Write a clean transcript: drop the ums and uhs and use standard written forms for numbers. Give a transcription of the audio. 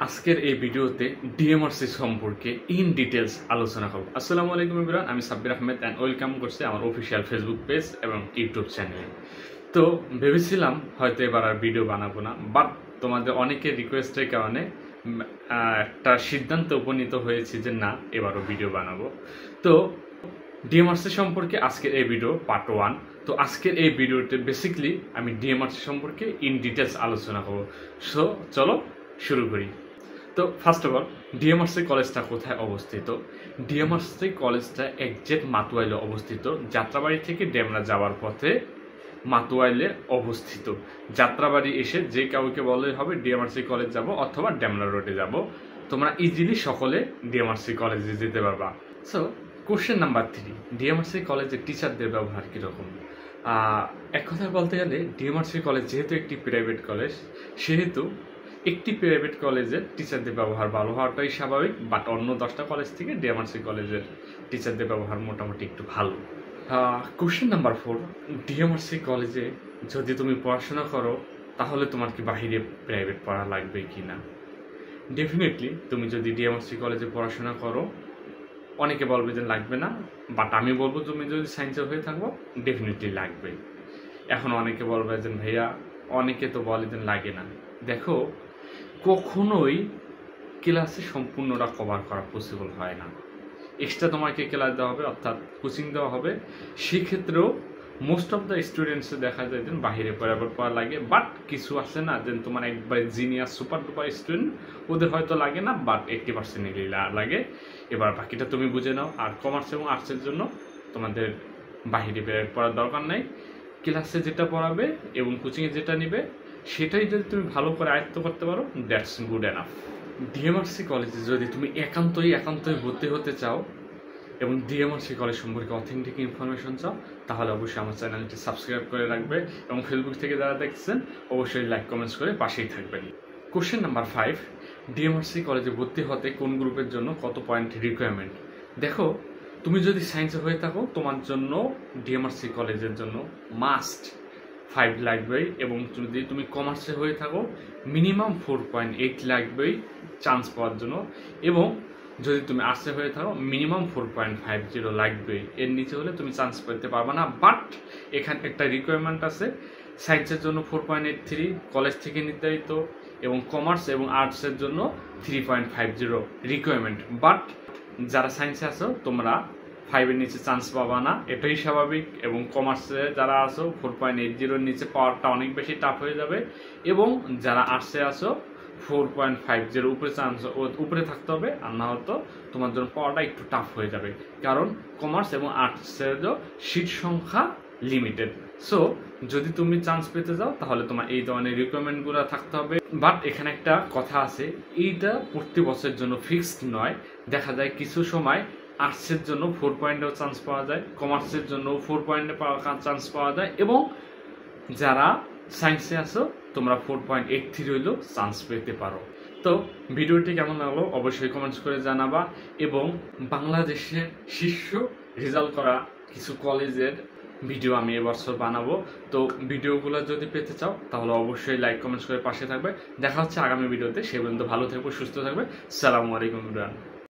আজকের এই ভিডিওতে ডিএমআরসি সম্পর্কে ইন ডিটেলস আলোচনা করব। আসসালামু আলাইকুম এভরিওয়ান, আমি সাব্বির আহমেদ এন্ড ওয়েলকাম করছি আমার অফিসিয়াল ফেসবুক পেজ এবং ইউটিউব চ্যানেলে। তো ভেবেছিলাম হয়তো এবার আর ভিডিও বানাবো না, বাট তোমাদের অনেকের রিকোয়েস্টের কারণে একটা সিদ্ধান্তে উপনীত হয়েছি যে না, এবারও ভিডিও বানাবো। তো ডিএমআরসি সম্পর্কে আজকের এই ভিডিও পার্ট 1। তো আজকের এই ভিডিওতে বেসিক্যালি আমি ডিএমআরসি সম্পর্কে ইন ডিটেলস আলোচনা করব। সো চলো শুরু করি। তো ফার্স্ট অফ অল, ডিএমআরসি কলেজটা কোথায় অবস্থিত? ডিএমআরসি কলেজটা একজ্যাক্ট মাতুয়াইলে অবস্থিত। যাত্রাবাড়ি থেকে ডেমরা যাওয়ার পথে মাতুয়াইলে অবস্থিত। যাত্রাবাড়ি এসে যে কাউকে বললে হবে ডিএমআরসি কলেজ যাব অথবা ডেমরা রোডে যাব, তোমরা ইজিলি সকলে ডিএমআরসি কলেজে যেতে পারবা। সো কোশ্চেন নাম্বার 3, ডিএমআরসি কলেজের টিচারদের ব্যবহার কীরকম? এক কথায় বলতে গেলে ডিএমআরসি কলেজ যেহেতু একটি প্রাইভেট কলেজ, সেহেতু একটি প্রাইভেট কলেজের টিচারদের ব্যবহার ভালো হওয়াটাই স্বাভাবিক। বাট অন্য 10টা কলেজ থেকে ডিএমআরসি কলেজের টিচারদের ব্যবহার মোটামুটি একটু ভালো। কোশ্চেন নাম্বার 4, ডিএমআরসি কলেজে যদি তুমি পড়াশোনা করো তাহলে তোমার কি বাহিরে প্রাইভেট পড়া লাগবে কি না? ডেফিনেটলি তুমি যদি ডিএমআরসি কলেজে পড়াশোনা করো, অনেকে বলবে যে লাগবে না, বাট আমি বলবো তুমি যদি সায়েন্সে হয়ে থাকো ডেফিনেটলি লাগবে। এখন অনেকে বলবে যে ভাইয়া, অনেকে তো বলে যে লাগে না। দেখো, কখনোই ক্লাসে সম্পূর্ণটা কভার করা পসিবল হয় না। এক্সট্রা তোমাকে ক্লাস দেওয়া হবে, অর্থাৎ কোচিং দেওয়া হবে। সেক্ষেত্রেও মোস্ট অফ দ্য স্টুডেন্টসে দেখা যায় যে বাহিরে বরাবর পড়া লাগে। বাট কিছু আছে না যে তোমার একবারে জিনিয়াস সুপার ডুপার স্টুডেন্ট, ওদের হয়তো লাগে না, বাট 80% লাগে। এবার বাকিটা তুমি বুঝে নাও। আর কমার্স এবং আর্টসের জন্য তোমাদের বাহিরে বেরোয় পড়ার দরকার নেই। ক্লাসে যেটা পড়াবে এবং কোচিংয়ে যেটা নিবে সেটাই যদি তুমি ভালো করে আয়ত্ত করতে পারো, দ্যাটস গুড এনাফ। ডিএমআরসি কলেজে যদি তুমি একান্তই ভর্তি হতে চাও এবং ডিএমআরসি কলেজ সম্পর্কে অথেন্টিক ইনফরমেশন চাও, তাহলে অবশ্যই আমার চ্যানেলটি সাবস্ক্রাইব করে রাখবে এবং ফেসবুক থেকে যারা দেখছেন অবশ্যই লাইক কমেন্টস করে পাশেই থাকবেন। কোশ্চেন নাম্বার 5, ডিএমআরসি কলেজে ভর্তি হতে কোন গ্রুপের জন্য কত পয়েন্ট রিকোয়ারমেন্ট? দেখো, তুমি যদি সায়েন্সে হয়ে থাকো তোমার জন্য ডিএমআরসি কলেজের জন্য মাস্ট 5 লাগবেই, এবং যদি তুমি কমার্সে হয়ে থাকো মিনিমাম 4.8 লাগবেই চান্স পাওয়ার জন্য, এবং যদি তুমি আর্টসে হয়ে থাকো মিনিমাম 4.50 লাগবেই। এর নিচে হলে তুমি চান্স পেতে পারবে না। বাট এখানে একটা রিকোয়ারমেন্ট আছে, সায়েন্সের জন্য 4.83 কলেজ থেকে নির্ধারিত, এবং কমার্স এবং আর্টসের জন্য 3.50 রিকোয়ারমেন্ট। বাট যারা সায়েন্সে আছো তোমরা 5-এর নিচে চান্স পাবা না, এটাই স্বাভাবিক। এবং কমার্সে যারা আছো 4.80-র নিচে পাওয়ারটা অনেক বেশি টাফ হয়ে যাবে, এবং যারা আর্টসে আছো 4.50 উপরে চান্স উপরে থাকতে হবে, আর না হতো তোমার জন্য পাওয়াটা একটু টাফ হয়ে যাবে, কারণ কমার্স এবং আর্টসের সিট সংখ্যা লিমিটেড। সো যদি তুমি চান্স পেতে যাও তাহলে তোমার এই ধরনের রিকোয়ারমেন্টগুলো থাকতে হবে। বাট এখানে একটা কথা আছে, এইটা প্রতি বছরের জন্য ফিক্সড নয়। দেখা যায় কিছু সময় আর্টসের জন্য 4 পয়েন্টেও চান্স পাওয়া যায়, কমার্সের জন্য 4 পয়েন্টে চান্স পাওয়া যায়, এবং যারা সায়েন্সে আসো তোমরা 4.83 হইলেও চান্স পেতে পারো। তো ভিডিওটি কেমন লাগলো অবশ্যই কমেন্টস করে জানাবা, এবং বাংলাদেশের শীর্ষ রেজাল্ট করা কিছু কলেজের ভিডিও আমি এবছর বানাবো। তো ভিডিওগুলো যদি পেতে চাও তাহলে অবশ্যই লাইক কমেন্টস করে পাশে থাকবে। দেখা হচ্ছে আগামী ভিডিওতে। সে পর্যন্ত ভালো থাকবে, সুস্থ থাকবে। আসসালামু আলাইকুম।